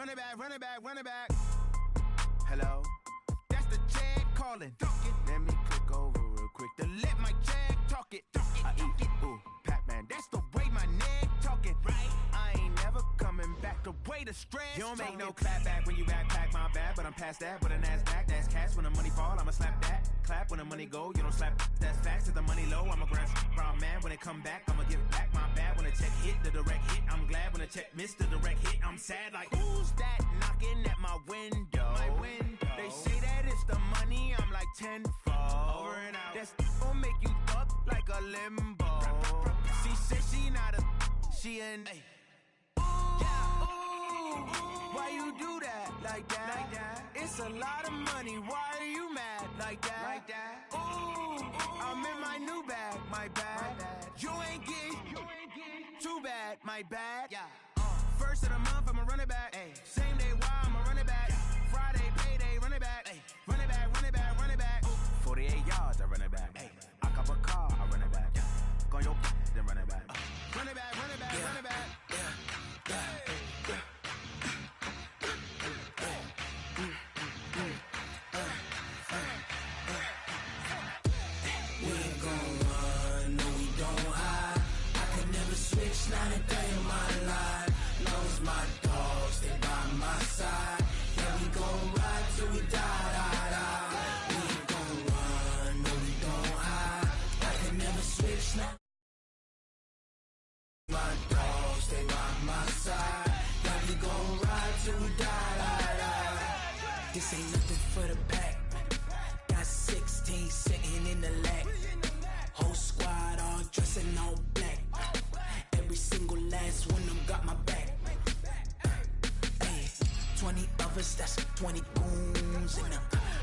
run it back, run it back. Hello? That's the Jag calling. Let me click over real quick to let my Jag talk it. I eat, ooh, Pac-Man, that's the way my neck talking. Right? I ain't never coming back the way the stress. You don't make no clap back when you backpack, my bad, but I'm past that. But a NASDAQ, that's cash. When the money fall, I'ma slap that. Clap when the money go, you don't slap. That's facts. If the money low, I'ma grab brown man. When it come back, I'ma give back my bad. When the check hit, the direct hit. I'm glad when the check missed the direct hit. I'm sad like, who's that knocking at my window? My window. They say that it's the money, I'm like tenfold. Over and out. That's gon' make you up like a limbo. She said she not a, she an. Hey. Why you do that like that? Like that? It's a lot of money. Why are you mad like that? Like that? Ooh, I'm in my new bag. My bad. You ain't getting too bad. My bad. Yeah. First of the month, I'ma run it back. Ay. Same day, why I'ma run it back. Friday, payday, run it back. Ay. Run it back, run it back, run it back. 48 yards, I run it back. Ay. I cop a car, I run it back. Go on your then run it back. Run it back, run it back, run it back. Not a day in my life. Knows my dogs, they by my side. Yeah, we gon' ride till we die. We ain't gon' run, no, we don't hide. I can never switch now. My dogs, they by my side. Yeah, we gon' ride till we die. This ain't nothing for the pack. Got 16 sitting in the lap. Whole squad all dressing all black. Every single last one of them got my back. Ay, 20 of us, that's 20 goons. And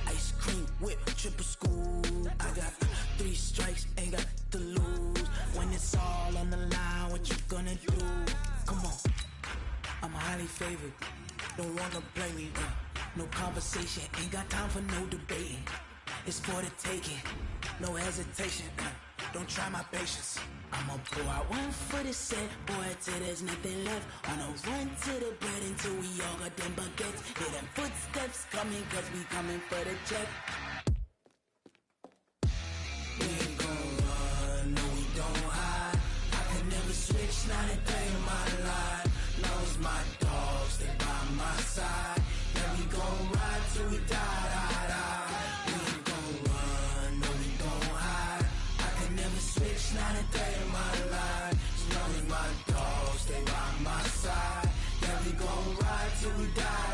ice cream whip, triple scoop. I got 3 strikes, ain't got to lose. When it's all on the line, what you gonna do? Come on, I'm highly favored. Don't wanna play me, no conversation. Ain't got time for no debating. It's for the taking, no hesitation. Don't try my patience. I'ma pull out one for the set, boy, till there's nothing left. On a run to the bread until we all got them baguettes. Hear them footsteps coming, cause we coming for the check. We ain't gon' run, no, we don't hide. I can never switch, not a day in my life. Knows my dogs, they by my side. Yeah, we gon' ride till we die. We ain't gon' run, no, we don't hide. I can never switch, not a day in my life. Knows my dogs, they by my side. Yeah, we gon' ride till we die.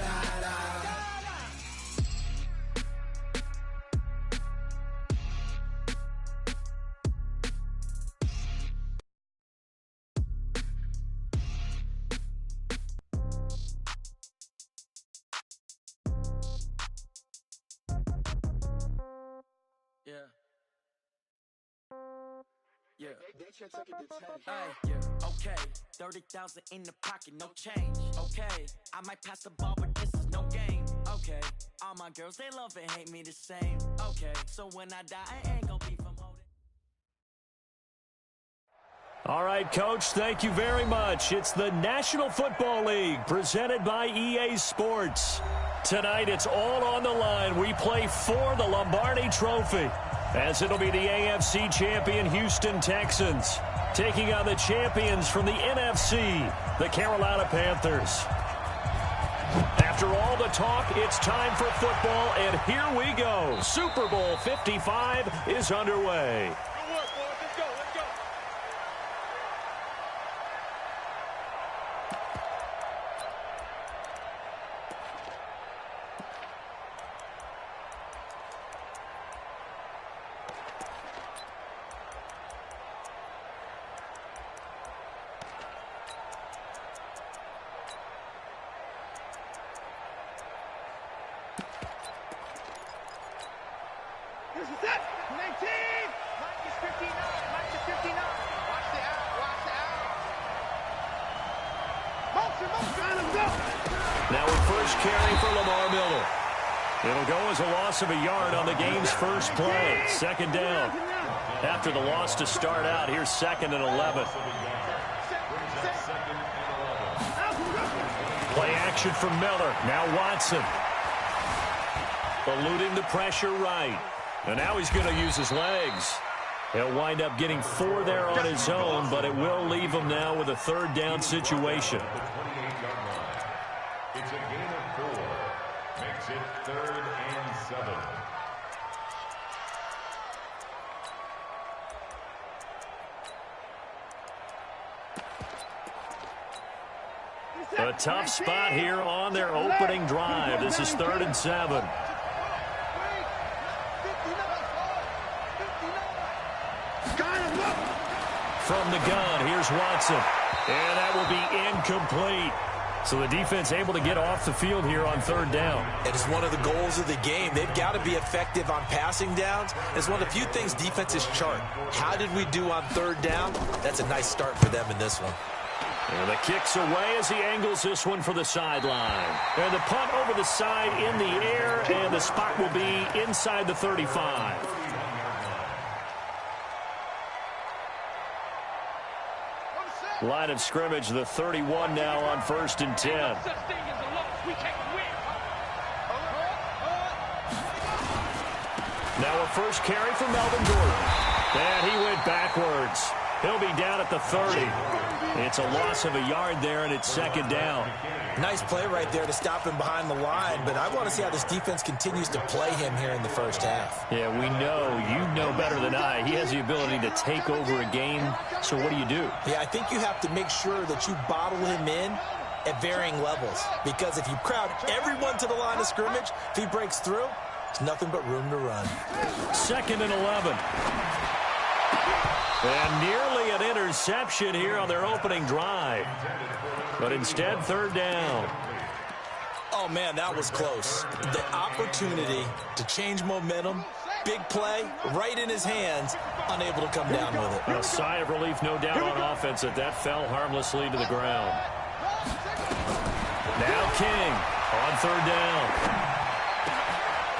Yeah. Yeah, okay. 30,000 in the pocket, no change. Okay, I might pass the ball, but this is no game. Okay, all my girls, they love and hate me the same. Okay, so when I die, I ain't gonna be from holding. All right, Coach, thank you very much. It's the National Football League presented by EA Sports. Tonight, it's all on the line. We play for the Lombardi Trophy, as it'll be the AFC champion Houston Texans taking on the champions from the NFC, the Carolina Panthers. After all the talk, it's time for football, and here we go. Super Bowl 55 is underway. This is it. 19. Mike is 59. Mike is 59. Watch the out. Watch the out. Motion. Let's go. Now a first carry for Lamar Miller. It'll go as a loss of a yard on the game's first play. Second down. After the loss to start out, here's 2nd and 11. Play action from Miller. Now Watson. Eluding the pressure right. And now he's going to use his legs. He'll wind up getting 4 there on his own, but it will leave him now with a third down situation. It's a gain of 4. Makes it 3rd and 7. A tough spot here on their opening drive. This is 3rd and 7. From the gun, here's Watson. And that will be incomplete. So the defense able to get off the field here on 3rd down. It is one of the goals of the game. They've got to be effective on passing downs. It's one of the few things defenses chart. How did we do on 3rd down? That's a nice start for them in this one. And the kick's away as he angles this one for the sideline. And the punt over the side in the air, and the spot will be inside the 35. Line of scrimmage, the 31 now on 1st and 10. Now a first carry for Melvin Gordon. And he went backwards. He'll be down at the 30. It's a loss of a yard there, and it's 2nd down. Nice play right there to stop him behind the line, but I want to see how this defense continues to play him here in the first half. Yeah, we know. You know better than I. He has the ability to take over a game, so what do you do? Yeah, I think you have to make sure that you bottle him in at varying levels, because if you crowd everyone to the line of scrimmage, if he breaks through, there's nothing but room to run. 2nd and 11. And nearly an interception here on their opening drive. But instead, 3rd down. Oh, man, that was close. The opportunity to change momentum, big play, right in his hands, unable to come down with it. A sigh of relief, no doubt, on offense that fell harmlessly to the ground. Now King on 3rd down.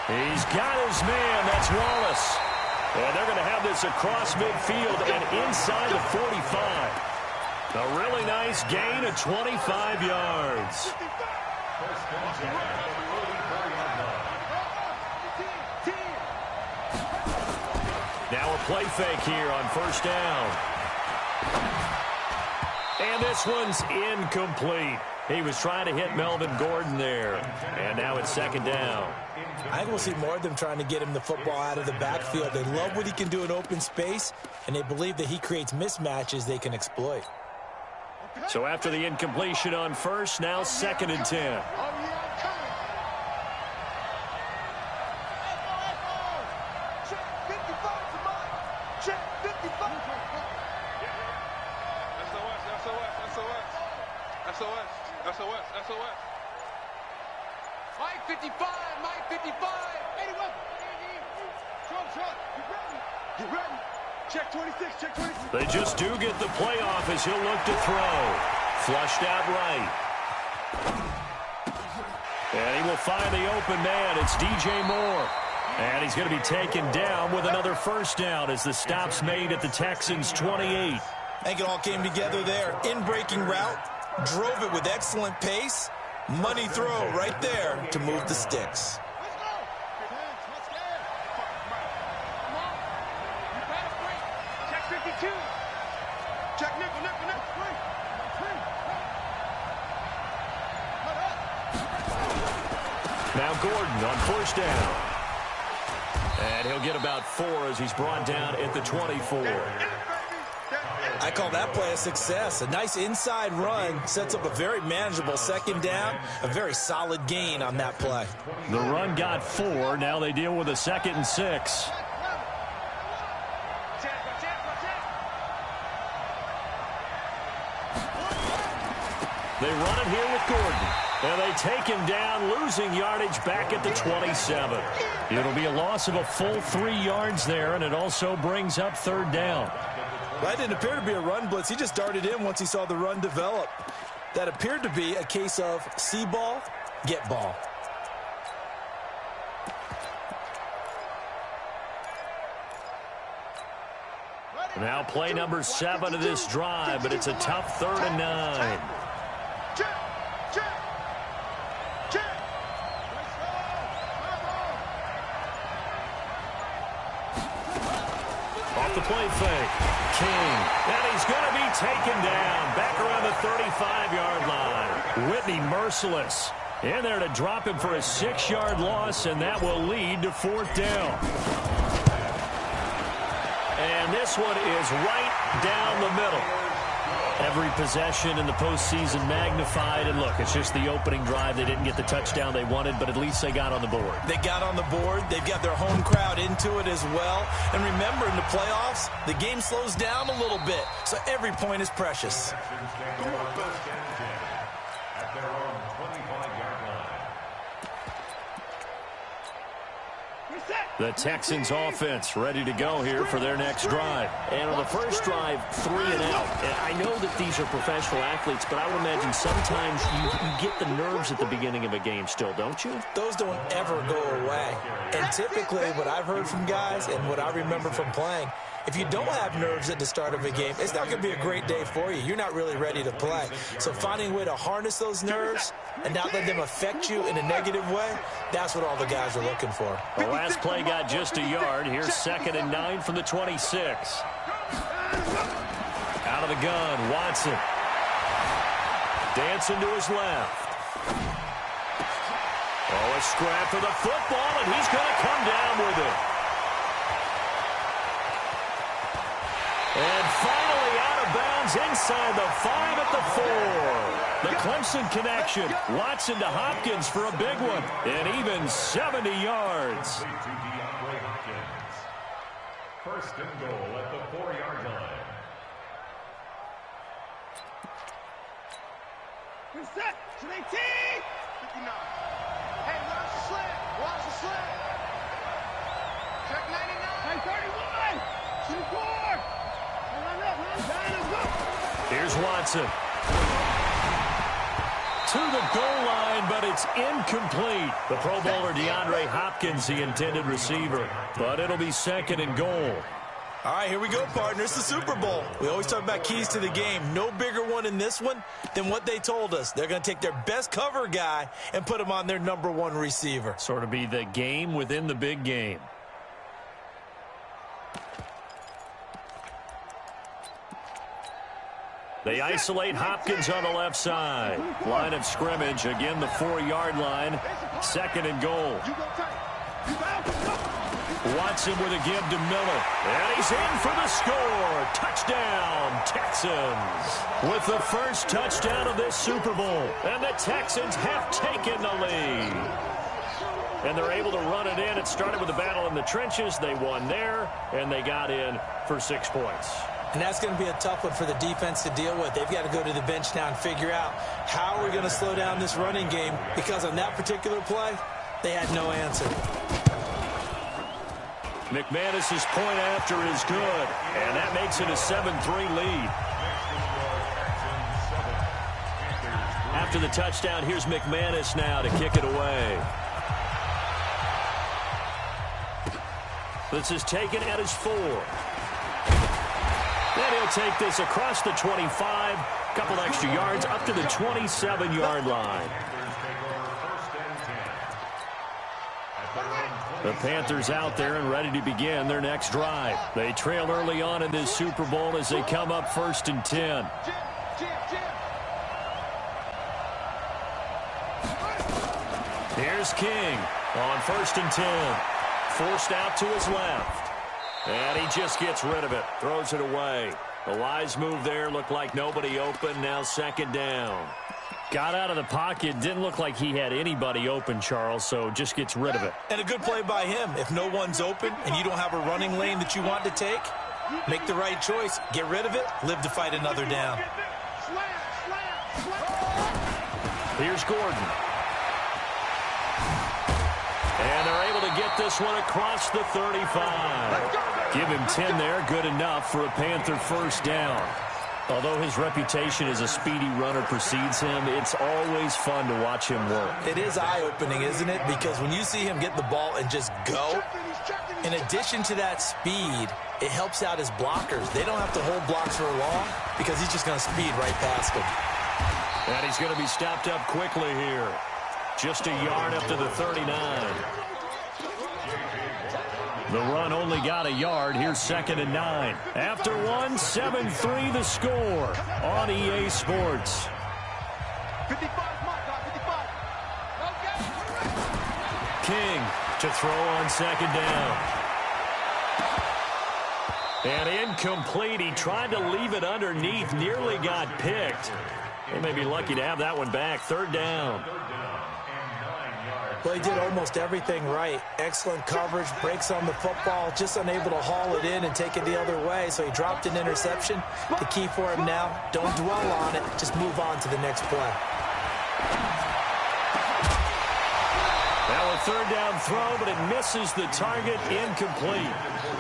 He's got his man. That's Wallace. And they're going to have this across midfield and inside the 45. A really nice gain of 25 yards. Now a play fake here on 1st down. And this one's incomplete. He was trying to hit Melvin Gordon there. And now it's 2nd down. I think we'll see more of them trying to get him the football out of the backfield. They love what he can do in open space, and they believe that he creates mismatches they can exploit. So after the incompletion on 1st, now 2nd and 10. SOS. Mike 55, Mike 55. 81. Get ready. Check 26, check 26. They just do get the playoff as he'll look to throw. Flushed out right. And he will find the open man. It's DJ Moore. And he's going to be taken down with another 1st down as the stop's made at the Texans' 28. I think it all came together there. In-breaking route. Drove it with excellent pace. Money throw right there to move the sticks. Check 52. Check nickel. Now Gordon on 1st down. And he'll get about 4 as he's brought down at the 24. I call that play a success. A nice inside run sets up a very manageable 2nd down. A very solid gain on that play. The run got 4. Now they deal with a 2nd and 6. They run it here with Gordon. And they take him down, losing yardage back at the 27. It'll be a loss of a full 3 yards there, and it also brings up 3rd down. That didn't appear to be a run blitz. He just darted in once he saw the run develop. That appeared to be a case of see ball, get ball. Now play number 7 of this drive, but it's a tough 3rd and 9. the play fake. King. And he's going to be taken down back around the 35-yard line. Whitney merciless. In there to drop him for a 6-yard loss, and that will lead to 4th down. And this one is right down the middle. Every possession in the postseason magnified. And look, it's just the opening drive. They didn't get the touchdown they wanted, but at least they got on the board. They got on the board. They've got their home crowd into it as well. And remember, in the playoffs, the game slows down a little bit. So every point is precious. The Texans offense ready to go here for their next drive. And on the first drive, 3 and out. And I know that these are professional athletes, but I would imagine sometimes you get the nerves at the beginning of a game still, don't you? Those don't ever go away. And typically what I've heard from guys and what I remember from playing, if you don't have nerves at the start of a game, it's not going to be a great day for you. You're not really ready to play. So finding a way to harness those nerves and not let them affect you in a negative way, that's what all the guys are looking for. The last play got just a yard. Here's 2nd and 9 from the 26. Out of the gun, Watson. Dancing to his left. Oh, a scrap for the football, and he's going to come down with it. And finally out of bounds inside the 5 at the 4. The Clemson connection. Watson to Hopkins for a big one. And even 70 yards. First and goal at the 4-yard line. Reset to 18. 59. Hey, watch the slant. Watch the slant. Check 99. Hey, 31. 24. Here's Watson. To the goal line, but it's incomplete. The Pro Bowler DeAndre Hopkins, the intended receiver. But it'll be 2nd and goal. All right, here we go, partner. It's the Super Bowl. We always talk about keys to the game. No bigger one in this one than what they told us. They're going to take their best cover guy and put him on their #1 receiver. Sort of be the game within the big game. They isolate Hopkins on the left side. Line of scrimmage, again the 4-yard line. 2nd and goal. Watson with a give to Miller. And he's in for the score. Touchdown, Texans. With the first touchdown of this Super Bowl. And the Texans have taken the lead. And they're able to run it in. It started with a battle in the trenches. They won there, and they got in for 6 points. And that's going to be a tough one for the defense to deal with. They've got to go to the bench now and figure out how we're going to slow down this running game, because on that particular play, they had no answer. McManus's point after is good, and that makes it a 7-3 lead. After the touchdown, here's McManus now to kick it away. This is taken at his 4. Then he'll take this across the 25, a couple extra yards, up to the 27-yard line. The Panthers out there and ready to begin their next drive. They trail early on in this Super Bowl as they come up 1st and 10. Here's King on 1st and 10. Forced out to his left. And he just gets rid of it. Throws it away. The wise move there. Looked like nobody open. Now 2nd down. Got out of the pocket. Didn't look like he had anybody open, Charles, so just gets rid of it. And a good play by him. If no one's open and you don't have a running lane that you want to take, make the right choice. Get rid of it. Live to fight another down. Here's Gordon. And they're able to get this one across the 35. Give him 10 there. Good enough for a Panther first down. Although his reputation as a speedy runner precedes him, it's always fun to watch him work. It is eye-opening, isn't it? Because when you see him get the ball and just go, in addition to that speed, it helps out his blockers. They don't have to hold blocks for long because he's just going to speed right past them. And he's going to be stopped up quickly here. Just a yard up to the 39. The run only got a yard. Here's 2nd and 9. After one, 7-3 the score on EA Sports. 55, King to throw on 2nd down. And incomplete. He tried to leave it underneath. Nearly got picked. They may be lucky to have that one back. 3rd down. Well, he did almost everything right. Excellent coverage, breaks on the football, just unable to haul it in and take it the other way. So he dropped an interception. The key for him now, don't dwell on it. Just move on to the next play. Now a 3rd down throw, but it misses the target. Incomplete.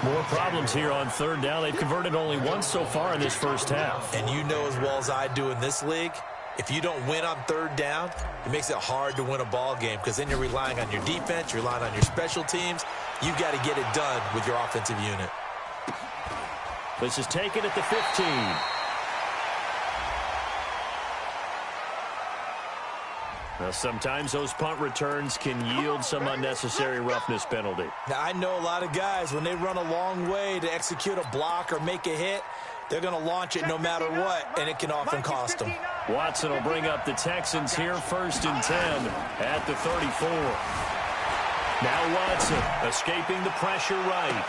More problems here on 3rd down. They've converted only once so far in this first half. And you know as well as I do in this league, if you don't win on 3rd down, it makes it hard to win a ball game because then you're relying on your defense, you're relying on your special teams. You've got to get it done with your offensive unit. This is taken at the 15. Now, sometimes those punt returns can yield some unnecessary roughness penalty. Now, I know a lot of guys, when they run a long way to execute a block or make a hit, they're going to launch it no matter what, and it can often cost them. Watson will bring up the Texans here, 1st and 10 at the 34. Now Watson escaping the pressure right.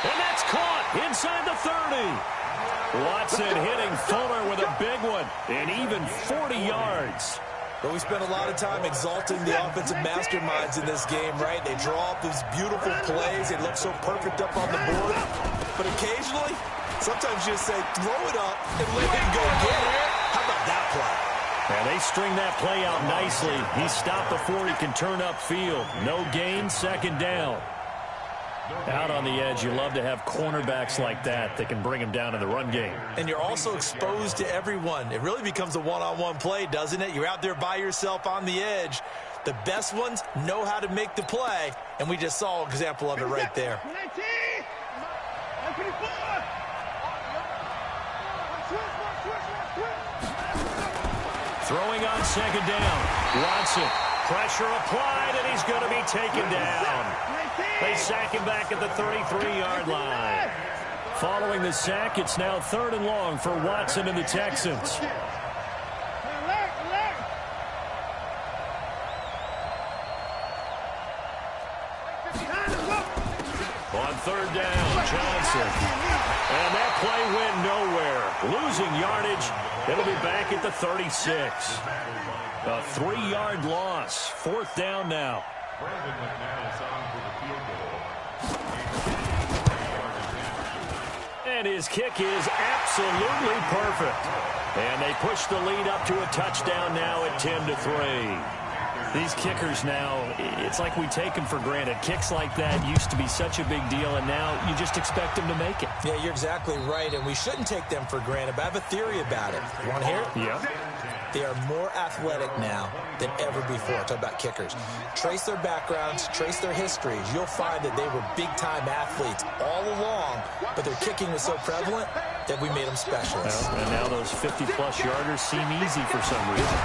And that's caught inside the 30. Watson hitting Fuller with a big one, and even 40 yards. But we spent a lot of time exalting the offensive masterminds in this game, right? They draw up these beautiful plays. They look so perfect up on the board. But occasionally, sometimes you just say, throw it up and let him go get it. How about that play? And they string that play out nicely. He's stopped before he can turn upfield. No gain, 2nd down. Out on the edge, you love to have cornerbacks like that can bring him down in the run game. And you're also exposed to everyone. It really becomes a one-on-one play, doesn't it? You're out there by yourself on the edge. The best ones know how to make the play, and we just saw an example of it right there. Throwing on 2nd down. Watson. Pressure applied, and he's going to be taken down. They sack him back at the 33-yard line. Following the sack, it's now 3rd and long for Watson and the Texans. On 3rd down, Johnson. And that play went nowhere. Losing yardage. It'll be back at the 36. A 3-yard loss. 4th down now. And his kick is absolutely perfect. And they push the lead up to a touchdown now at 10-3. These kickers now, it's like we take them for granted. Kicks like that used to be such a big deal, and now you just expect them to make it. Yeah, you're exactly right, and we shouldn't take them for granted, but I have a theory about it. You want to hear it? Yeah. They are more athletic now than ever before. Talk about kickers. Trace their backgrounds, trace their histories. You'll find that they were big-time athletes all along, but their kicking was so prevalent that we made them specialists. Well, and now those 50-plus yarders seem easy for some reason.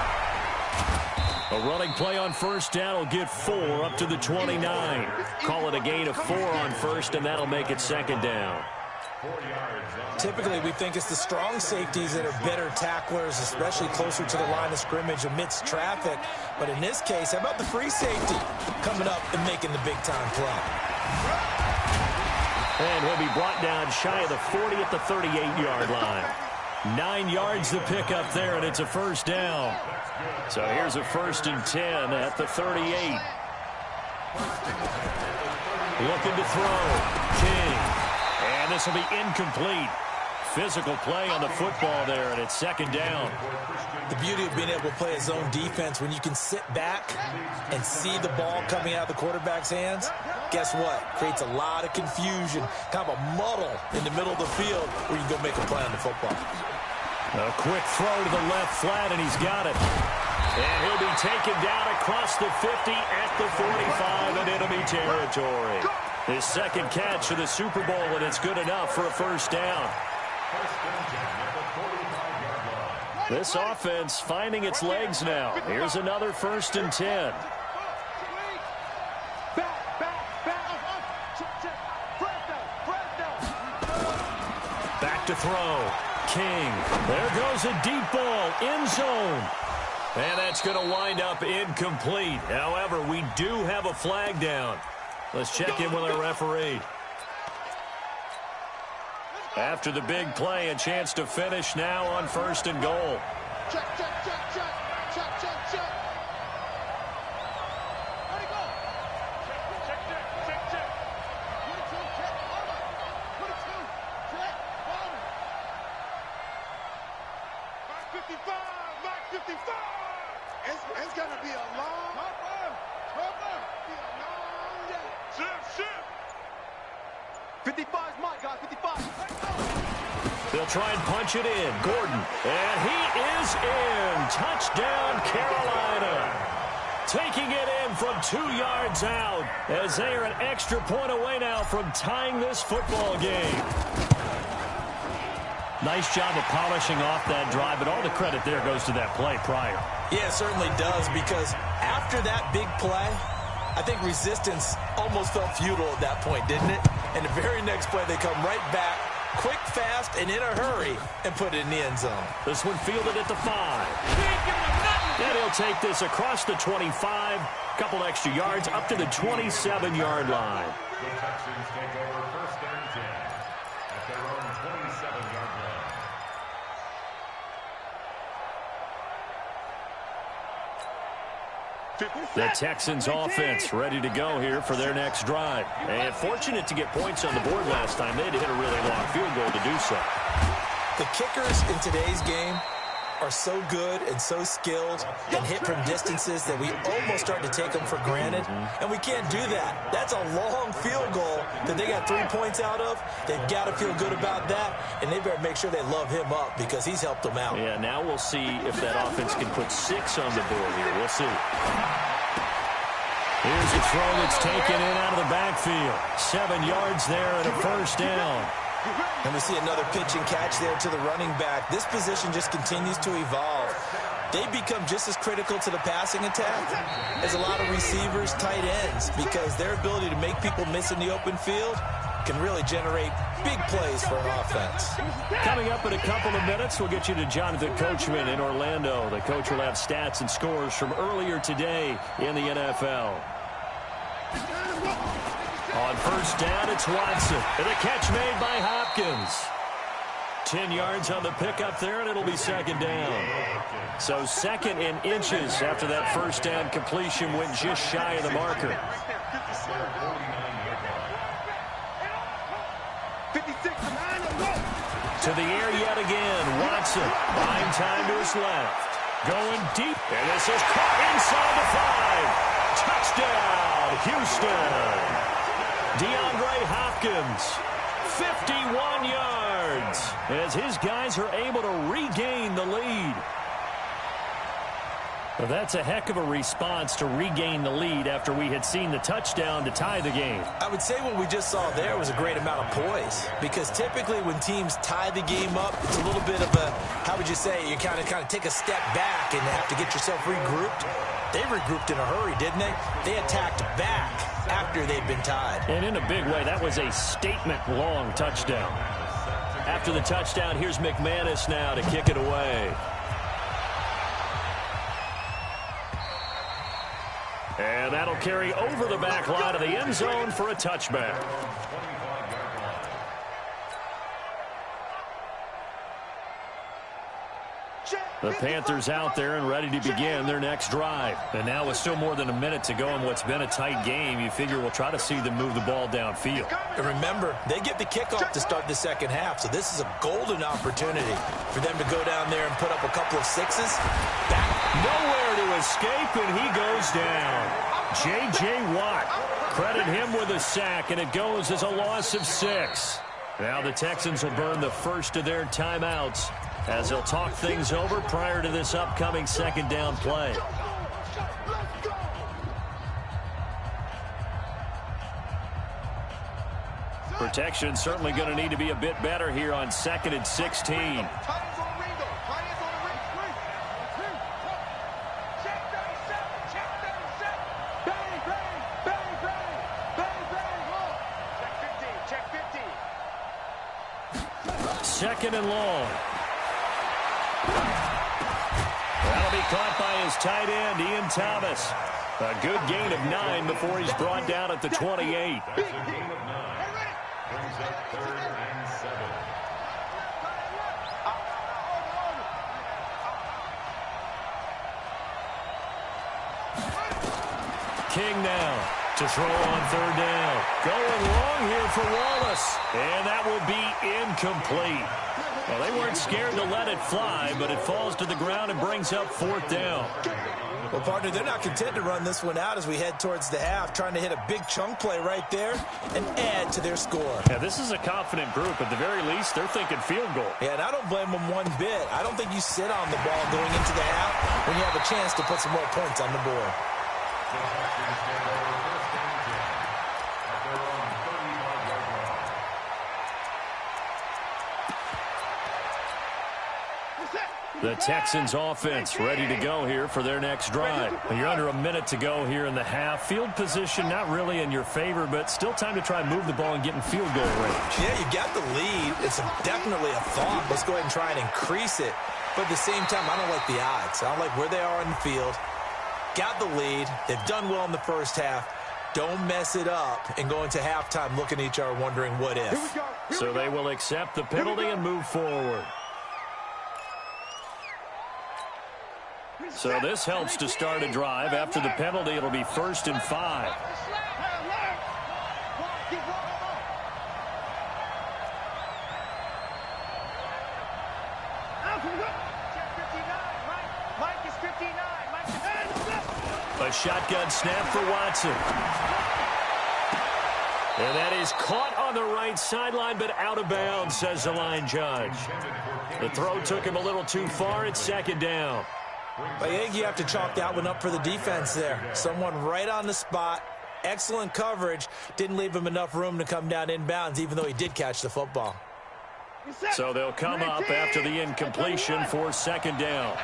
A running play on 1st down will get 4 up to the 29. Call it a gain of 4 on 1st, and that'll make it 2nd down. Typically, we think it's the strong safeties that are better tacklers, especially closer to the line of scrimmage amidst traffic. But in this case, how about the free safety coming up and making the big-time play? And he'll be brought down shy of the 40 at the 38-yard line. 9 yards to pick up there, and it's a 1st down. So here's a 1st and 10 at the 38. Looking to throw. King. And this will be incomplete. Physical play on the football there, and it's 2nd down. The beauty of being able to play a zone defense when you can sit back and see the ball coming out of the quarterback's hands, guess what? Creates a lot of confusion, kind of a muddle in the middle of the field where you can go make a play on the football. A quick throw to the left flat, and he's got it. And he'll be taken down across the 50 at the 45 in enemy territory. His 2nd catch of the Super Bowl, and it's good enough for a 1st down. This offense finding its legs now. Here's another 1st and 10. back to throw. King. There goes a deep ball. End zone. And that's going to wind up incomplete. However, we do have a flag down. Let's check in with our referee. After the big play, a chance to finish now on 1st and goal. Check, check, check, check. Check, check, check. Where'd he go? Check, check, check, check, check. 22, check, over. 22, check, over. Mark 55, Mark 55. It's going to be a long, be a long day. Shift. 55 is mine, guys, 55. They'll try and punch it in. Gordon. And he is in. Touchdown, Carolina. Taking it in from 2 yards out as they are an extra point away now from tying this football game. Nice job of polishing off that drive, but all the credit there goes to that play prior. Yeah, it certainly does, because after that big play, I think resistance almost felt futile at that point, didn't it? And the very next play, they come right back, quick, fast, and in a hurry, and put it in the end zone. This one fielded at the 5. And he'll take this across the 25, couple extra yards, up to the 27-yard line. The Texans take over 1st and 10 at their own 27-yard line. The Texans offense ready to go here for their next drive. And fortunate to get points on the board last time. They had to hit a really long field goal to do so. The kickers in today's game are so good and so skilled and hit from distances that we almost start to take them for granted. And we can't do that. That's a long field goal that they got 3 points out of. They've got to feel good about that, and they better make sure they love him up because he's helped them out. Yeah, now we'll see if that offense can put 6 on the board here. We'll see. Here's a throw that's taken in out of the backfield. 7 yards there and a 1st down. And we see another pitch and catch there to the running back. This position just continues to evolve. They become just as critical to the passing attack as a lot of receivers, tight ends, because their ability to make people miss in the open field can really generate big plays for an offense. Coming up in a couple of minutes, we'll get you to Jonathan Coachman in Orlando. The coach will have stats and scores from earlier today in the NFL. On 1st down, it's Watson. And a catch made by Hopkins. 10 yards on the pickup there, and it'll be 2nd down. So 2nd in inches after that 1st down completion went just shy of the marker. To the air yet again. Watson buying time to his left. Going deep. And this is caught inside the 5. Touchdown, Houston. DeAndre Hopkins, 51 yards, as his guys are able to regain the lead. Well, that's a heck of a response to regain the lead after we had seen the touchdown to tie the game. I would say what we just saw there was a great amount of poise, because typically when teams tie the game up, it's a little bit of a, how would you say, you kind of take a step back and have to get yourself regrouped. They regrouped in a hurry, didn't they? They attacked back after they'd been tied. And in a big way, that was a statement-long touchdown. After the touchdown, here's McManus now to kick it away. And that'll carry over the back line of the end zone for a touchback. The Panthers out there and ready to begin their next drive. And now with still more than a minute to go in what's been a tight game, you figure we'll try to see them move the ball downfield. And remember, they get the kickoff to start the 2nd half, so this is a golden opportunity for them to go down there and put up a couple of 6s. Nowhere to escape, and he goes down. J.J. Watt, credit him with a sack, and it goes as a loss of 6. Now the Texans will burn the first of their timeouts as they'll talk things over prior to this upcoming 2nd down play. Protection certainly going to need to be a bit better here on 2nd and 16. second and long. That'll be caught by his tight end, Ian Thomas. A good gain of 9 before he's brought down at the 28. That's a gain of 9. Brings up 3rd and 7. King now to throw on 3rd down. Going long here for Wallace. And that will be incomplete. Well, they weren't scared to let it fly, but it falls to the ground and brings up 4th down. Well, partner, they're not content to run this one out as we head towards the half, trying to hit a big chunk play right there and add to their score. Yeah, this is a confident group. At the very least, they're thinking field goal. Yeah, and I don't blame them one bit. I don't think you sit on the ball going into the half when you have a chance to put some more points on the board. The Texans offense ready to go here for their next drive. You're under a minute to go here in the half. Field position not really in your favor, but still time to try and move the ball and get in field goal range. Yeah, you got the lead. It's definitely a thought. Let's go ahead and try and increase it. But at the same time, I don't like the odds. I don't like where they are in the field. Got the lead. They've done well in the first half. Don't mess it up and go into halftime looking at each other wondering what if. So they will accept the penalty and move forward. So this helps to start a drive. After the penalty, it'll be 1st and 5. A shotgun snap for Watson. And that is caught on the right sideline, but out of bounds, says the line judge. The throw took him a little too far. It's 2nd down. I think you have to chalk that one up for the defense there. Someone right on the spot. Excellent coverage. Didn't leave him enough room to come down inbounds, even though he did catch the football. So they'll come up after the incompletion for 2nd down.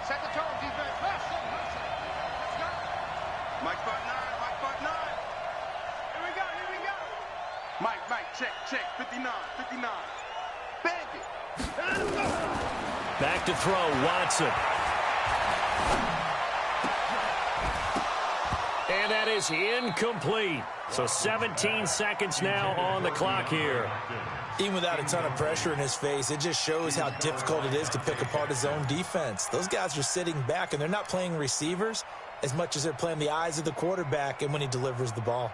Set the tone, defense. Let's go. Mike spot 9. Mike spot 9. Here we go. Mike, check. 59. Bandit. Back to throw, Watson. And that is incomplete. So 17 seconds now on the clock here. Even without a ton of pressure in his face, it just shows how difficult it is to pick apart his own defense. Those guys are sitting back, and they're not playing receivers as much as they're playing the eyes of the quarterback and when he delivers the ball.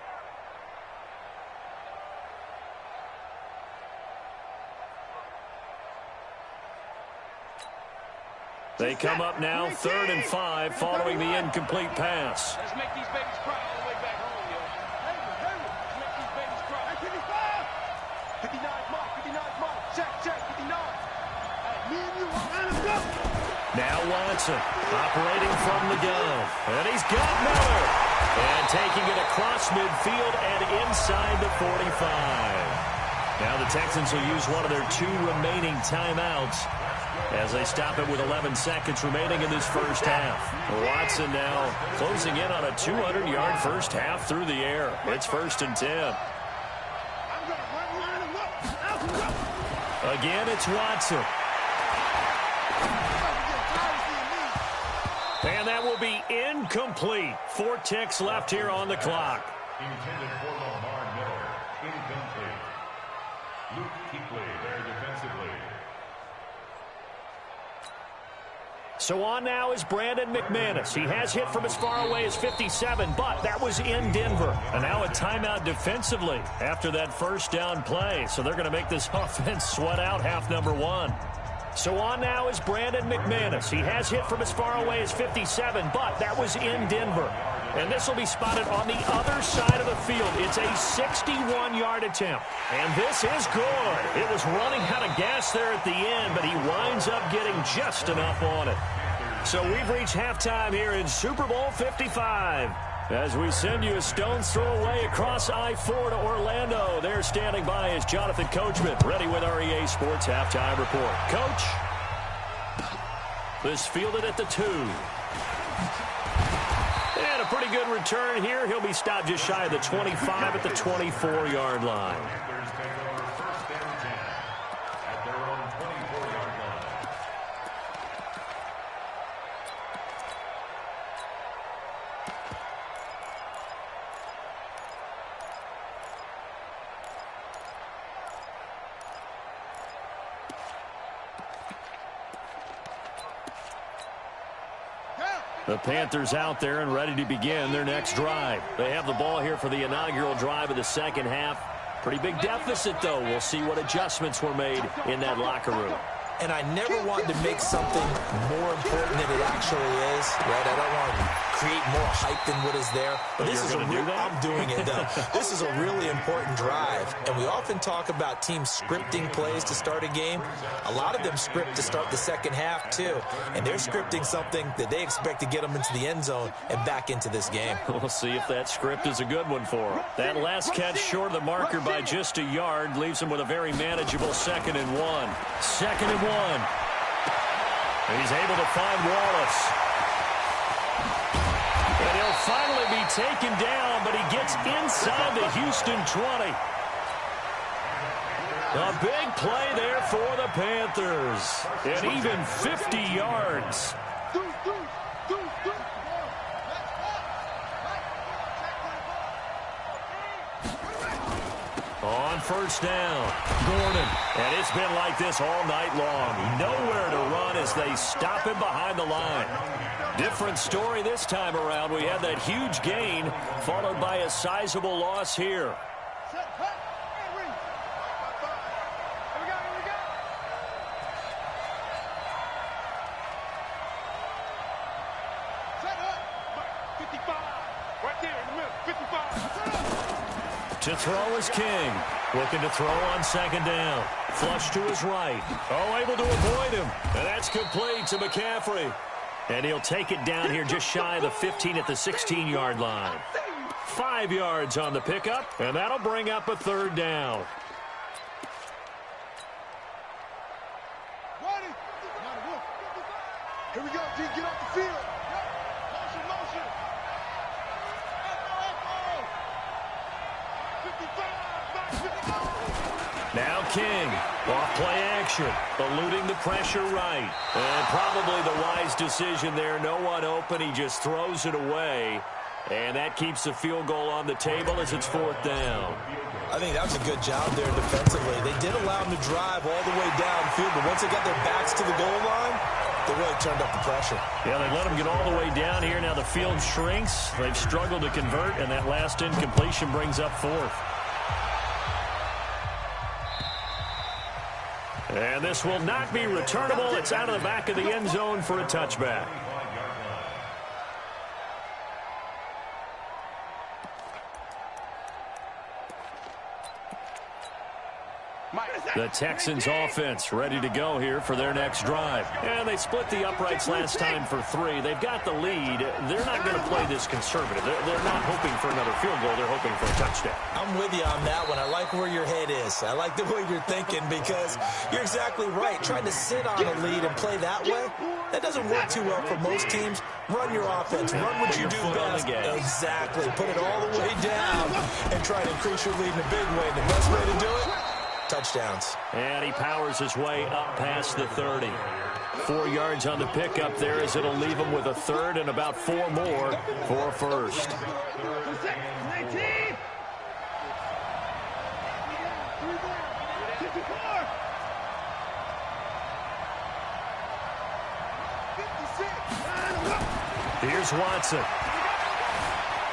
They come up now 3rd and 5 following the incomplete pass. Let's make these babies cry all the way back home, yo. Let's make these babies cry. 59's Mark. Check. 59. Me and you. Let's go. Now Watson operating from the gun. And he's got Miller. And taking it across midfield and inside the 45. Now the Texans will use one of their 2 remaining timeouts as they stop it with 11 seconds remaining in this first half. Watson now closing in on a 200-yard first half through the air. It's 1st and 10. Again, it's Watson. And that will be incomplete. 4 ticks left here on the clock. Intended for Lamar Miller. Incomplete. Luke Kuechly there defensively. So on now is Brandon McManus. He has hit from as far away as 57, but that was in Denver. And now a timeout defensively after that first down play. So they're going to make this offense sweat out half number 1. So on now is Brandon McManus. He has hit from as far away as 57, but that was in Denver. And this will be spotted on the other side of the field. It's a 61-yard attempt. And this is good. It was running out of gas there at the end, but he winds up getting just enough on it. So we've reached halftime here in Super Bowl 55. As we send you a stone's throw away across I-4 to Orlando. There standing by is Jonathan Coachman, ready with our EA Sports Halftime Report. Coach, this fielded at the 2. And a pretty good return here. He'll be stopped just shy of the 25 at the 24-yard line. Panthers take over first down 10 at their own 24-yard line. The Panthers out there and ready to begin their next drive. They have the ball here for the inaugural drive of the second half. Pretty big deficit, though. We'll see what adjustments were made in that locker room. And I never wanted to make something more important than it actually is, right? I don't want to create more hype than what is there. But this is I'm doing it, though. This is a really important drive. And we often talk about teams scripting plays to start a game. A lot of them script to start the second half, too. And they're scripting something that they expect to get them into the end zone and back into this game. We'll see if that script is a good one for them. That last catch short of the marker by just a yard leaves them with a very manageable 2nd and 1. 2nd and 1. He's able to find Wallace. And he'll finally be taken down, but he gets inside the Houston 20. A big play there for the Panthers. And even 50 yards. On first down, Gordon. And it's been like this all night long. Nowhere to run as they stop him behind the line. Different story this time around. We had that huge gain followed by a sizable loss here. To throw is King. Looking to throw on 2nd down. Flush to his right. Oh, able to avoid him. And that's complete to McCaffrey. And he'll take it down here just shy of the 15 at the 16-yard line. 5 yards on the pickup, and that'll bring up a 3rd down. Here we go, G. Get off the field. Motion, motion. Now King, off play action, eluding the pressure right. And probably the wise decision there. No one open, he just throws it away. And that keeps the field goal on the table as it's 4th down. I think that was a good job there defensively. They did allow them to drive all the way downfield, but once they got their backs to the goal line, they really turned up the pressure. Yeah, they let them get all the way down here. Now the field shrinks. They've struggled to convert, and that last incompletion brings up 4th. And this will not be returnable. It's out of the back of the end zone for a touchback. The Texans offense ready to go here for their next drive. And they split the uprights last time for 3. They've got the lead. They're not going to play this conservative. They're not hoping for another field goal. They're hoping for a touchdown. I'm with you on that one. I like where your head is. I like the way you're thinking because you're exactly right. Trying to sit on a lead and play that way, that doesn't work too well for most teams. Run your offense. Run what you do best. Exactly. Put it all the way down and try to increase your lead in a big way. The best way to do it, touchdowns. And he powers his way up past the 30. 4 yards on the pickup there as it'll leave him with a 3rd and about 4 more for a 1st. Here's Watson.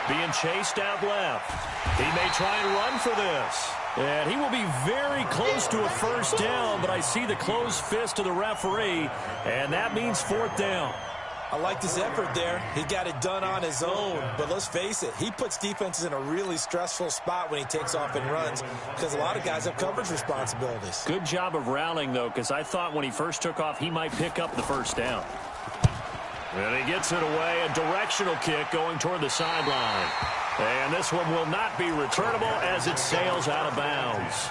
Being chased out left. He may try and run for this. And he will be very close to a 1st down, but I see the closed fist of the referee, and that means 4th down. I like this effort there. He got it done on his own, but let's face it, he puts defenses in a really stressful spot when he takes off and runs because a lot of guys have coverage responsibilities. Good job of rallying, though, because I thought when he first took off, he might pick up the 1st down. And he gets it away, a directional kick going toward the sideline. And this one will not be returnable as it sails out of bounds.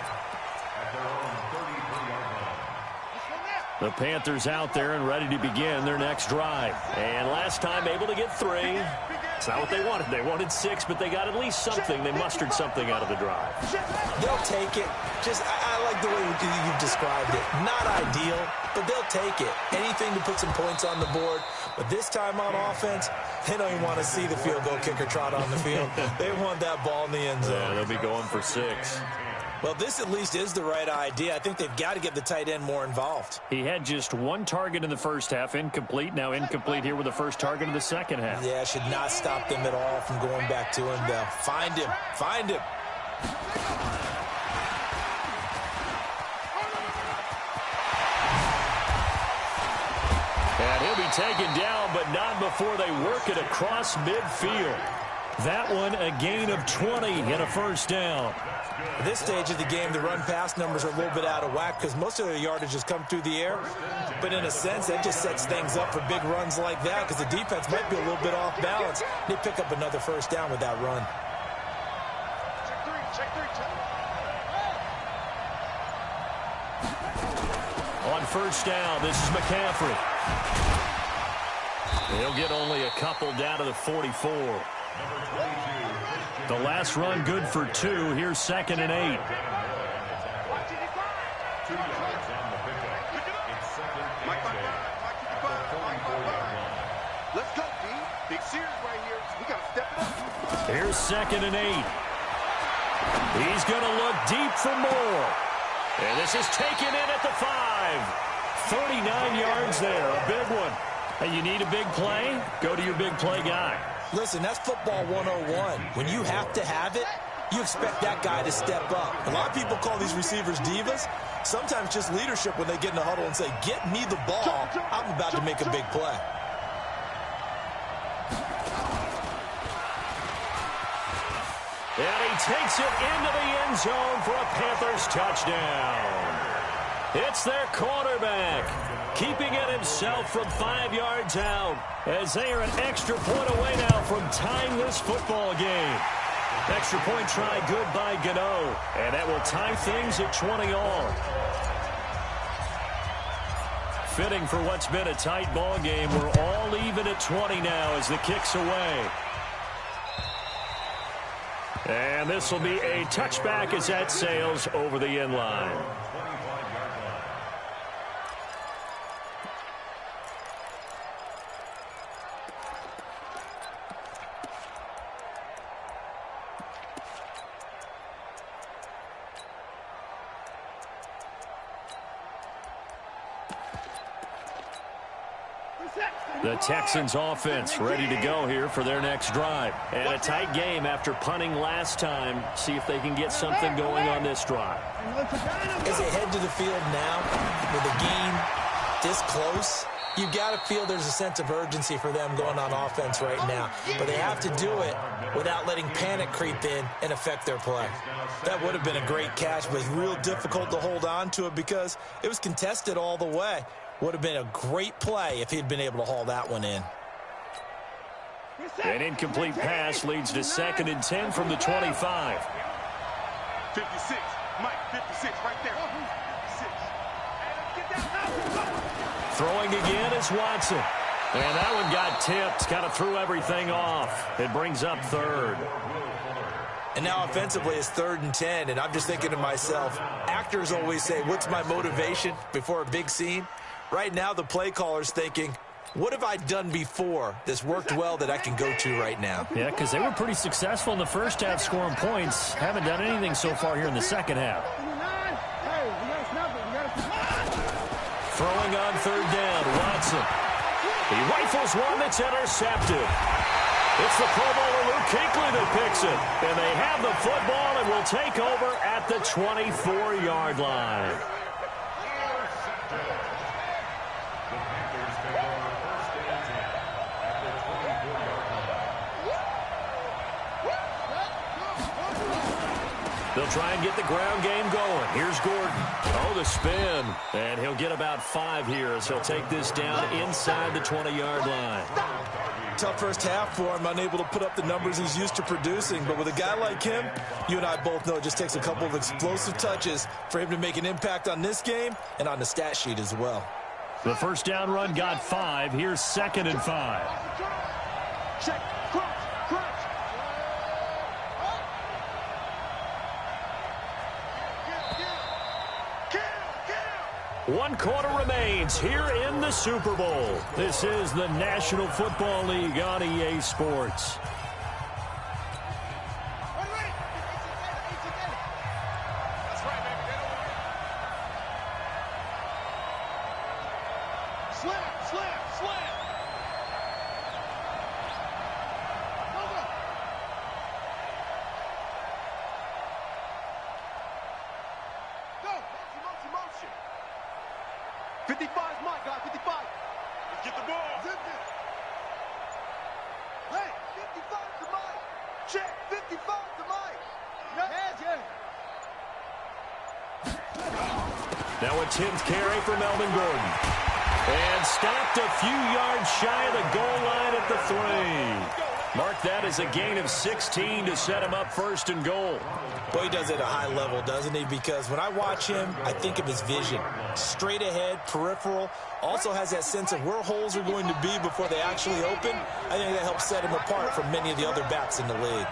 The Panthers out there and ready to begin their next drive. And last time able to get 3. It's not what they wanted. They wanted 6, but they got at least something. They mustered something out of the drive. They'll take it. I like the way you've described it. Not ideal, but they'll take it. Anything to put some points on the board. But this time on offense, they don't even want to see the field goal kicker trot on the field. They want that ball in the end zone. Yeah, they'll be going for 6. Well, this at least is the right idea. I think they've got to get the tight end more involved. He had just 1 target in the first half, incomplete. Now incomplete here with the first target of the second half. Yeah, should not stop them at all from going back to him, though. Find him. Find him. And he'll be taken down, but not before they work it across midfield. That one, a gain of 20 and a first down. At this stage of the game, the run-pass numbers are a little bit out of whack because most of their yardage has come through the air. But in a sense, that just sets things up for big runs like that because the defense might be a little bit off balance. They pick up another first down with that run. Check three. On first down, this is McCaffrey. He'll get only a couple down to the 44. The last run good for 2. Here's 2nd and 8. 2 yards on the pickup. It's 2nd and 10. Let's go, D. Big series right here. We got to step it up. Here's 2nd and 8. He's going to look deep for more. And this is taken in at the 5. 39 yards there, a big one. Hey, you need a big play? Go to your big play guy. Listen, that's football 101. When you have to have it, you expect that guy to step up. A lot of people call these receivers divas. Sometimes just leadership when they get in the huddle and say, get me the ball. I'm about to make a big play. And he takes it into the end zone for a Panthers touchdown. It's their quarterback, keeping it himself from 5 yards out, as they are an extra point away now from tying this football game. Extra point try good by Gano, and that will tie things at 20 all. Fitting for what's been a tight ball game. We're all even at 20 now as the kick's away. And this will be a touchback as that sails over the end line. The Texans offense ready to go here for their next drive. And a tight game after punting last time. See if they can get something going on this drive. As they head to the field now with a game this close, you've got to feel there's a sense of urgency for them going on offense right now. But they have to do it without letting panic creep in and affect their play. That would have been a great catch, but it's real difficult to hold on to it because it was contested all the way. Would have been a great play if he'd been able to haul that one in. An incomplete pass leads to 2nd and 10 from the 25. 56. Mike, 56 right there. 56. Throwing again is Watson. And that one got tipped. Kind of threw everything off. It brings up 3rd. And now offensively it's 3rd and 10. And I'm just thinking to myself, actors always say, what's my motivation before a big scene? Right now, the play caller's thinking, what have I done before that's worked well that I can go to right now? Yeah, because they were pretty successful in the first half scoring points. Haven't done anything so far here in the second half. Throwing on 3rd down, Watson. He rifles one that's intercepted. It's the Pro Bowler Luke Kuechly that picks it. And they have the football and will take over at the 24-yard line. They'll try and get the ground game going. Here's Gordon. Oh, the spin. And he'll get about 5 here as he'll take this down inside the 20-yard line. Tough first half for him, unable to put up the numbers he's used to producing. But with a guy like him, you and I both know it just takes a couple of explosive touches for him to make an impact on this game and on the stat sheet as well. The first down run got 5. Here's 2nd and 5. Check. Cross. 1 quarter remains here in the Super Bowl. This is the National Football League on EA Sports. Now a 10th carry for Melvin Gordon. And stopped a few yards shy of the goal line at the 3. Mark that as a gain of 16 to set him up 1st and goal. Well, he does it at a high level, doesn't he? Because when I watch him, I think of his vision. Straight ahead, peripheral. Also has that sense of where holes are going to be before they actually open. I think that helps set him apart from many of the other backs in the league.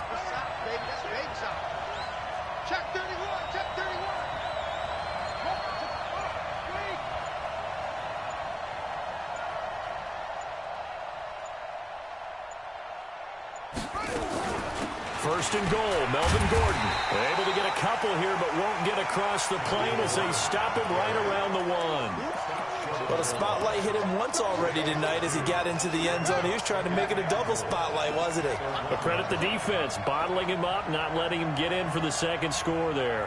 First and goal, Melvin Gordon. Able to get a couple here, but won't get across the plane as they stop him right around the 1. Well, the spotlight hit him once already tonight as he got into the end zone. He was trying to make it a double spotlight, wasn't he? But credit the defense, bottling him up, not letting him get in for the 2nd score there.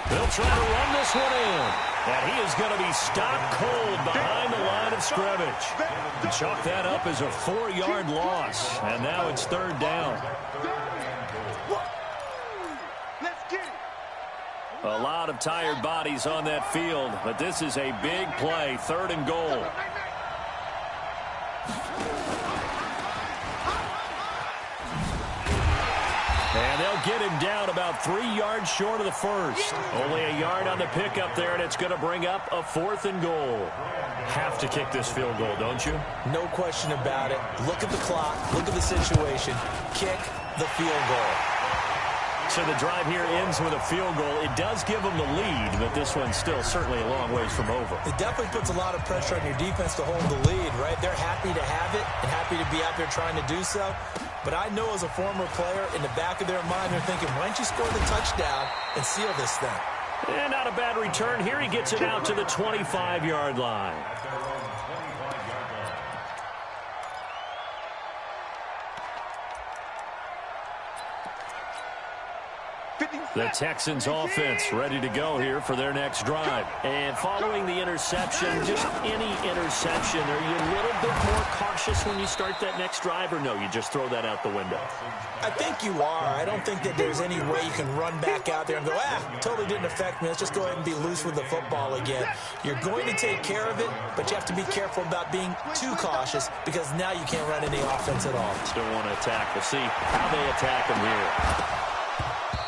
They'll try to run this one in. And he is going to be stopped cold behind the line of scrimmage. Chalk that up as a 4-yard loss. And now it's 3rd down. A lot of tired bodies on that field, but this is a big play, 3rd and goal. And they'll get him down about 3 yards short of the 1st. Only a yard on the pickup there, and it's going to bring up a 4th and goal. Have to kick this field goal, don't you? No question about it. Look at the clock. Look at the situation. Kick the field goal. So the drive here ends with a field goal. It does give them the lead, but this one's still certainly a long ways from over. It definitely puts a lot of pressure on your defense to hold the lead, right? They're happy to have it and happy to be out there trying to do so. But I know as a former player, in the back of their mind, they're thinking, why don't you score the touchdown and seal this thing? And not a bad return. Here he gets it out to the 25-yard line. The Texans offense ready to go here for their next drive. And following the interception, just any interception, are you a little bit more cautious when you start that next drive, or no, you just throw that out the window? I think you are. I don't think that there's any way you can run back out there and go, totally didn't affect me. Let's just go ahead and be loose with the football again. You're going to take care of it, but you have to be careful about being too cautious because now you can't run any offense at all. Still want to attack. We'll see how they attack them here.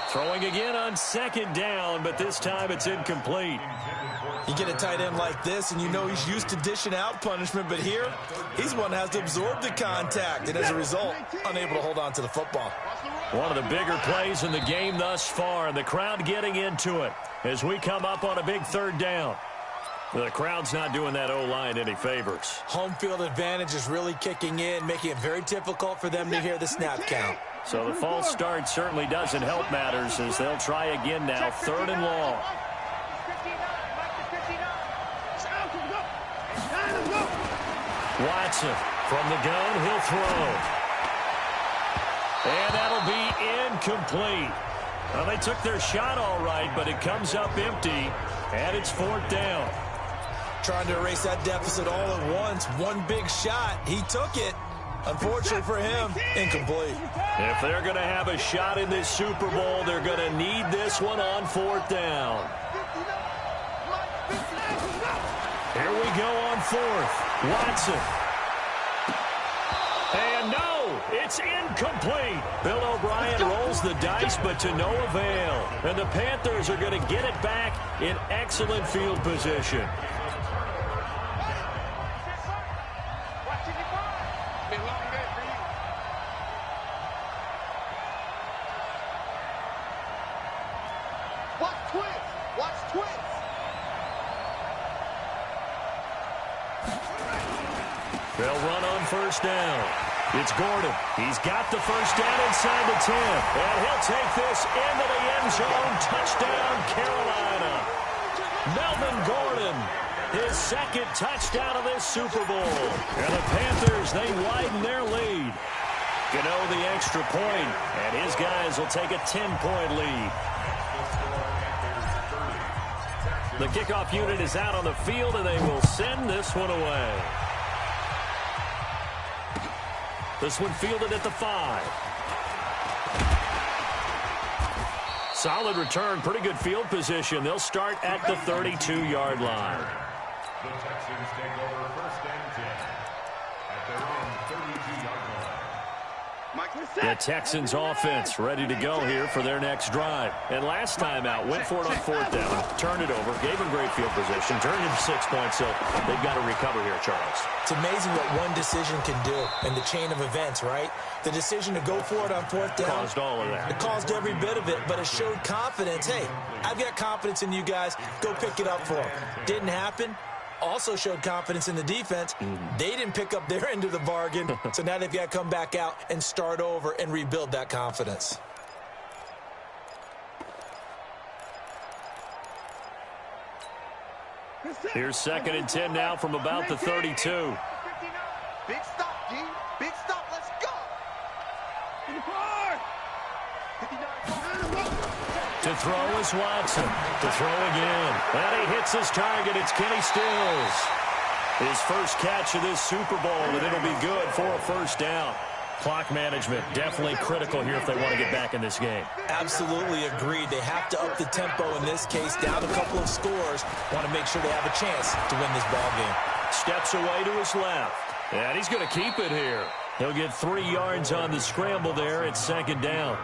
Throwing again on 2nd down, but this time it's incomplete. You get a tight end like this, and you know he's used to dishing out punishment, but here, he's one that has to absorb the contact, and as a result, unable to hold on to the football. One of the bigger plays in the game thus far, and the crowd getting into it as we come up on a big 3rd down. The crowd's not doing that O-line any favors. Home field advantage is really kicking in, making it very difficult for them to hear the snap count. So the false start certainly doesn't help matters as they'll try again now, 3rd and long. Watson from the gun, he'll throw. And that'll be incomplete. Well, they took their shot all right, but it comes up empty, and it's 4th down. Trying to erase that deficit all at once. One big shot. He took it. Unfortunately for him, incomplete. If they're going to have a shot in this Super Bowl, they're going to need this one on 4th down. Here we go on 4th. Watson. And no, it's incomplete. Bill O'Brien rolls the dice, but to no avail. And the Panthers are going to get it back in excellent field position. Watch twins. Watch twins. They'll run on first down. It's Gordon. He's got the first down inside the 10. And he'll take this into the end zone. Touchdown, Carolina. Melvin Gordon, his second touchdown of this Super Bowl. And the Panthers, they widen their lead. Gano the extra point, and his guys will take a 10-point lead. The kickoff unit is out on the field, and they will send this one away. This one fielded at the 5. Solid return, pretty good field position. They'll start at the 32-yard line. The Texans take over first and 10 at their own 32-yard line. The Texans offense ready to go here for their next drive. And last time out, went for it on fourth down, turned it over, gave them great field position, turned into 6 points, so they've got to recover here, Charles. It's amazing what one decision can do in the chain of events, right? The decision to go for it on fourth down. Caused all of that. It caused every bit of it, but it showed confidence. Hey, I've got confidence in you guys. Go pick it up for them. Didn't happen. Also showed confidence in the defense. They didn't pick up their end of the bargain, so now they've got to come back out and start over and rebuild that confidence. Here's 2nd and 10 now from about the 32. Big stop, G. Big stop. Let's go. To throw is Watson. To throw again. And he hits his target. It's Kenny Stills. His first catch of this Super Bowl, and it'll be good for a first down. Clock management definitely critical here if they want to get back in this game. Absolutely agreed. They have to up the tempo in this case, down a couple of scores. Want to make sure they have a chance to win this ball game. Steps away to his left. And he's going to keep it here. He'll get 3 yards on the scramble there at 2nd down.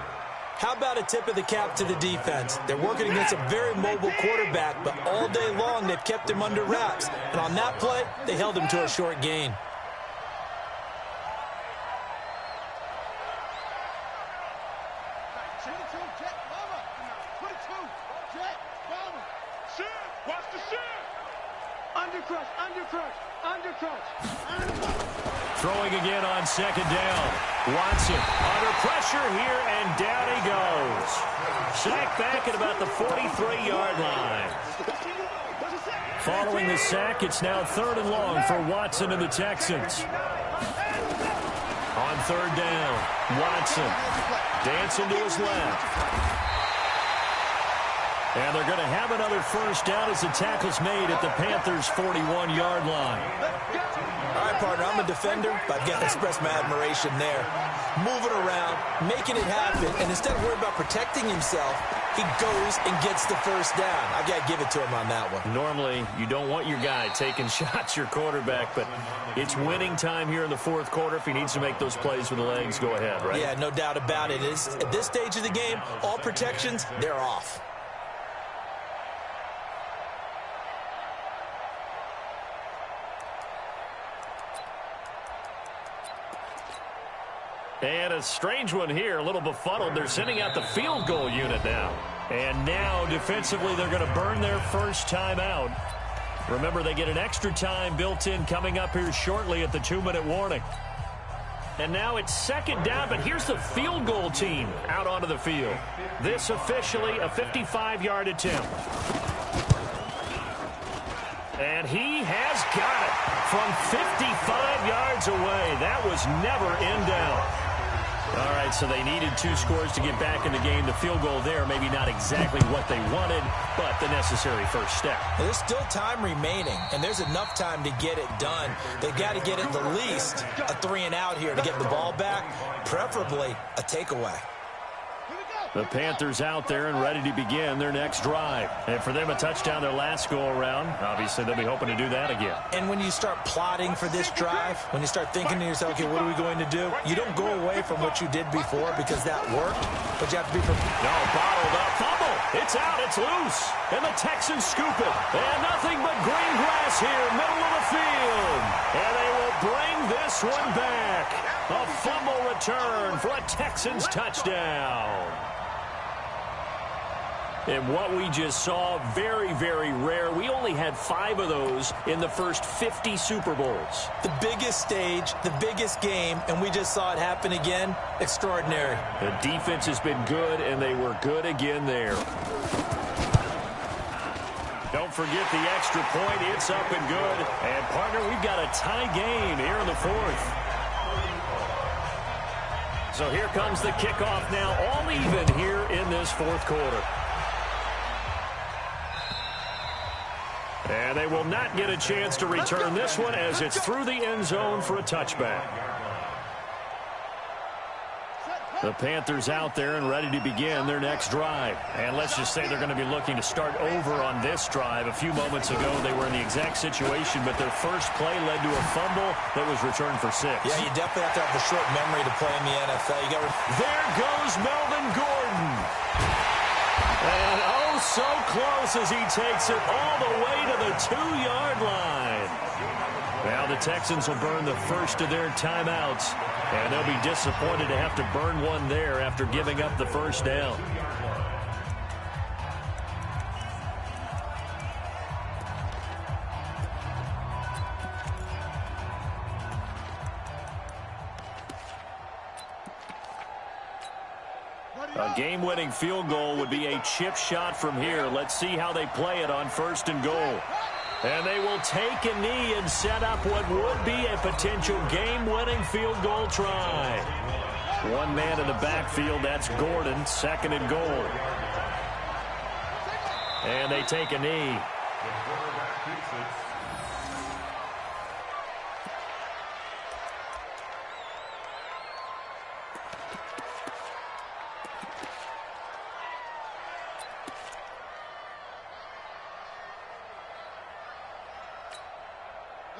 How about a tip of the cap to the defense? They're working against a very mobile quarterback, but all day long they've kept him under wraps. And on that play, they held him to a short gain. Throwing again on 2nd down. Watson under pressure here, and down he goes. Sack back at about the 43-yard line. Following the sack, it's now 3rd and long for Watson and the Texans. On 3rd down, Watson dancing to his left. And they're going to have another first down as the tackle's made at the Panthers' 41-yard line. All right, partner, I'm a defender, but I've got to express my admiration there. Moving around, making it happen, and instead of worrying about protecting himself, he goes and gets the first down. I've got to give it to him on that one. Normally, you don't want your guy taking shots, your quarterback, but it's winning time here in the 4th quarter. If he needs to make those plays with the legs, go ahead, right? Yeah, no doubt about it. At this stage of the game, all protections, they're off. And a strange one here, a little befuddled. They're sending out the field goal unit now. And now, defensively, they're going to burn their first timeout. Remember, they get an extra time built in coming up here shortly at the 2-minute warning. And now it's 2nd down, but here's the field goal team out onto the field. This officially a 55-yard attempt. And he has got it from 55 yards away. That was never in doubt. All right, so they needed 2 scores to get back in the game. The field goal there, maybe not exactly what they wanted, but the necessary first step. There's still time remaining, and there's enough time to get it done. They've got to get at the least a 3-and-out here to get the ball back, preferably a takeaway. The Panthers out there and ready to begin their next drive. And for them, a touchdown their last go-around. Obviously, they'll be hoping to do that again. And when you start plotting for this drive, when you start thinking to yourself, okay, what are we going to do? You don't go away from what you did before because that worked, but you have to be prepared. No, bottled up. Fumble. It's out. It's loose. And the Texans scoop it. And nothing but green grass here, middle of the field. And they will bring this one back. A fumble return for a Texans touchdown. And what we just saw, very, very rare. We only had 5 of those in the first 50 Super Bowls. The biggest stage, the biggest game, and we just saw it happen again. Extraordinary. The defense has been good, and they were good again there. Don't forget the extra point. It's up and good. And, partner, we've got a tie game here in the 4th. So here comes the kickoff now, all even here in this 4th quarter. And they will not get a chance to return this one as it's through the end zone for a touchback. The Panthers out there and ready to begin their next drive. And let's just say they're going to be looking to start over on this drive. A few moments ago, they were in the exact situation, but their first play led to a fumble that was returned for 6. Yeah, you definitely have to have the short memory to play in the NFL. There goes Melvin Gordon. And oh, so close as he takes it all the way to the 2-yard line. Now the Texans will burn the first of their timeouts, and they'll be disappointed to have to burn one there after giving up the first down. A game-winning field goal would be a chip shot from here. Let's see how they play it on 1st and goal. And they will take a knee and set up what would be a potential game-winning field goal try. One man in the backfield, that's Gordon, 2nd and goal. And they take a knee.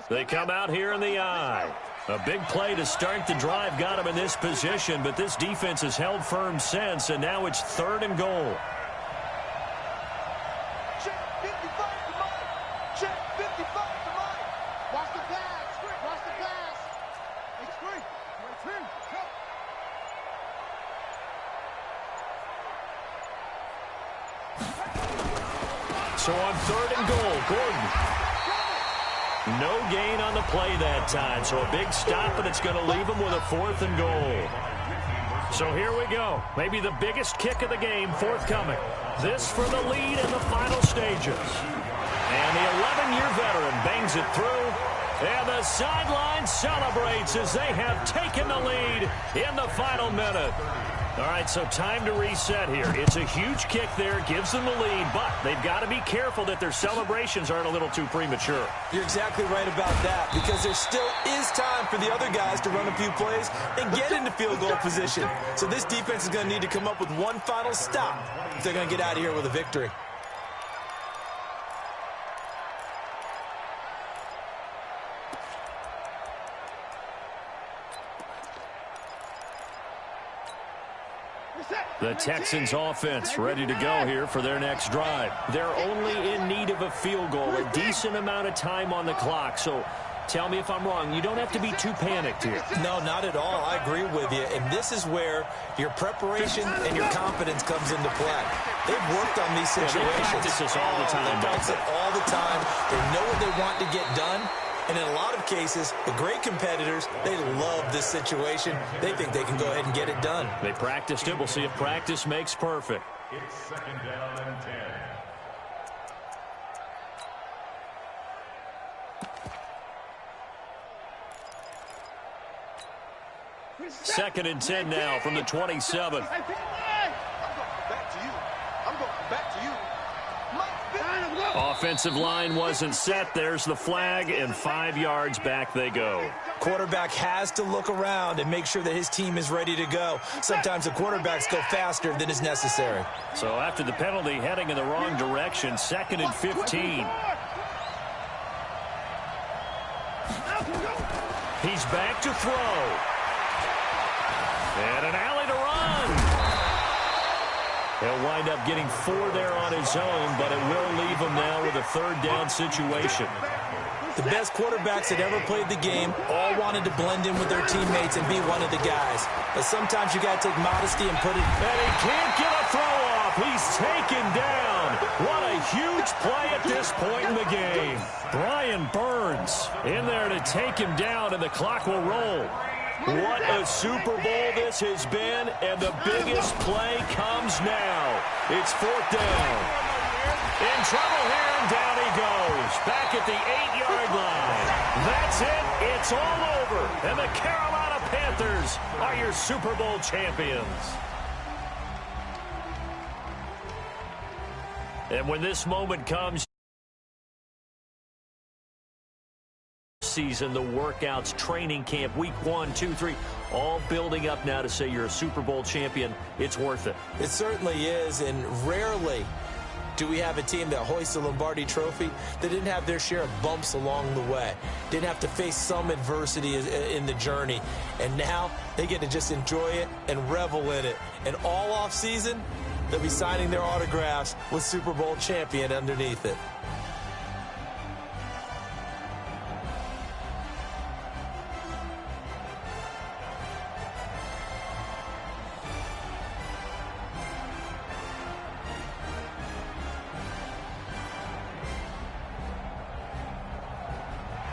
They come out here in the eye. A big play to start the drive got him in this position, but this defense has held firm since, and now it's 3rd and goal. Check 55 to Mike. Check 55 to Mike. Watch the pass. Watch the pass. It's free. It's free. So on 3rd and goal, Gordon. No gain on the play that time, so a big stop, and it's going to leave him with a 4th and goal. So here we go. Maybe the biggest kick of the game forthcoming. This for the lead in the final stages. And the 11-year veteran bangs it through. And the sideline celebrates as they have taken the lead in the final minute. All right, so time to reset here. It's a huge kick there, gives them the lead, but they've got to be careful that their celebrations aren't a little too premature. You're exactly right about that, because there still is time for the other guys to run a few plays and get into field goal position. So this defense is going to need to come up with one final stop if they're going to get out of here with a victory. The Texans offense ready to go here for their next drive. They're only in need of a field goal, a decent amount of time on the clock. So tell me if I'm wrong. You don't have to be too panicked here. No, not at all. I agree with you. And this is where your preparation and your confidence comes into play. They've worked on these situations. They practice this all the time. They practice it all the time. They know what they want to get done. And in a lot of cases, the great competitors, they love this situation. They think they can go ahead and get it done. They practiced it. We'll see if practice makes perfect. It's 2nd down and 10. 2nd and 10 now from the 27. I'm going back to you. I'm going back to you. Offensive line wasn't set. There's the flag, and 5 yards back they go. Quarterback has to look around and make sure that his team is ready to go. Sometimes the quarterbacks go faster than is necessary. So after the penalty, heading in the wrong direction, 2nd and 15. He's back to throw. And an alley to run. He'll wind up getting 4 there on his own, but it will leave him now with a 3rd down situation. The best quarterbacks that ever played the game all wanted to blend in with their teammates and be one of the guys. But sometimes you got to take modesty and put it. And he can't get a throw off. He's taken down. What a huge play at this point in the game. Brian Burns in there to take him down, and the clock will roll. What a Super Bowl this has been, and the biggest play comes now. It's 4th down. In trouble here, and down he goes. Back at the 8-yard line. That's it. It's all over. And the Carolina Panthers are your Super Bowl champions. And when this moment comes, season, the workouts, training camp, week 1, 2, 3, all building up now to say you're a Super Bowl champion. It's worth it. It certainly is, and rarely do we have a team that hoists the Lombardi Trophy that didn't have their share of bumps along the way, didn't have to face some adversity in the journey, and now they get to just enjoy it and revel in it. And all off season, they'll be signing their autographs with Super Bowl champion underneath it.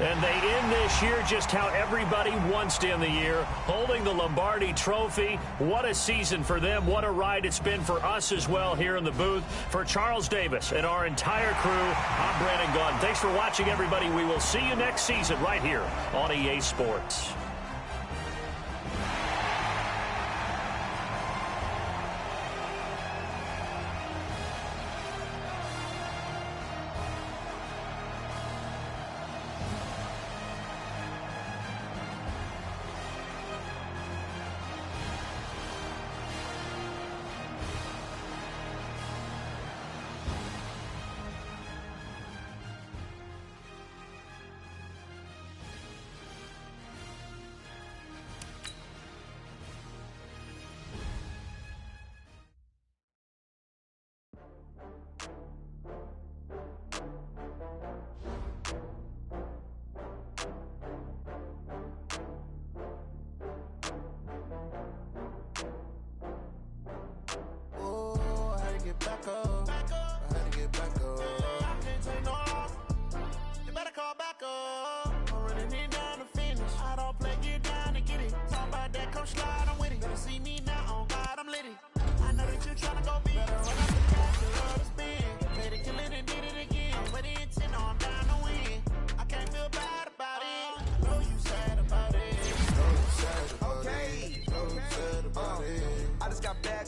And they end this year just how everybody wants to end the year, holding the Lombardi Trophy. What a season for them. What a ride it's been for us as well here in the booth. For Charles Davis and our entire crew, I'm Brandon Gaudin. Thanks for watching, everybody. We will see you next season right here on EA Sports.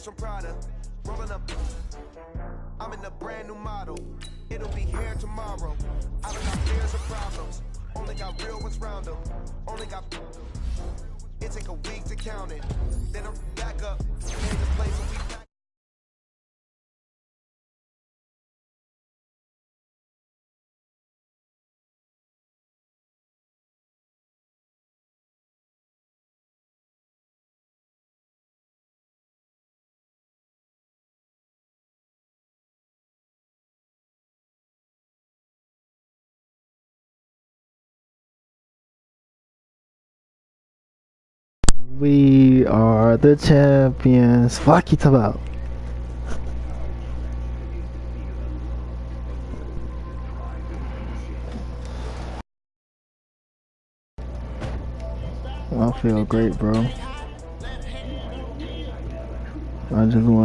From Prada, rolling up. I'm in a brand new model. It'll be here tomorrow. I don't got fears or problems. Only got real ones round them. Only got. It take a week to count it. Then I'm back up. In the place where we back. We are the champions. Fuck it about. I feel great, bro. I just want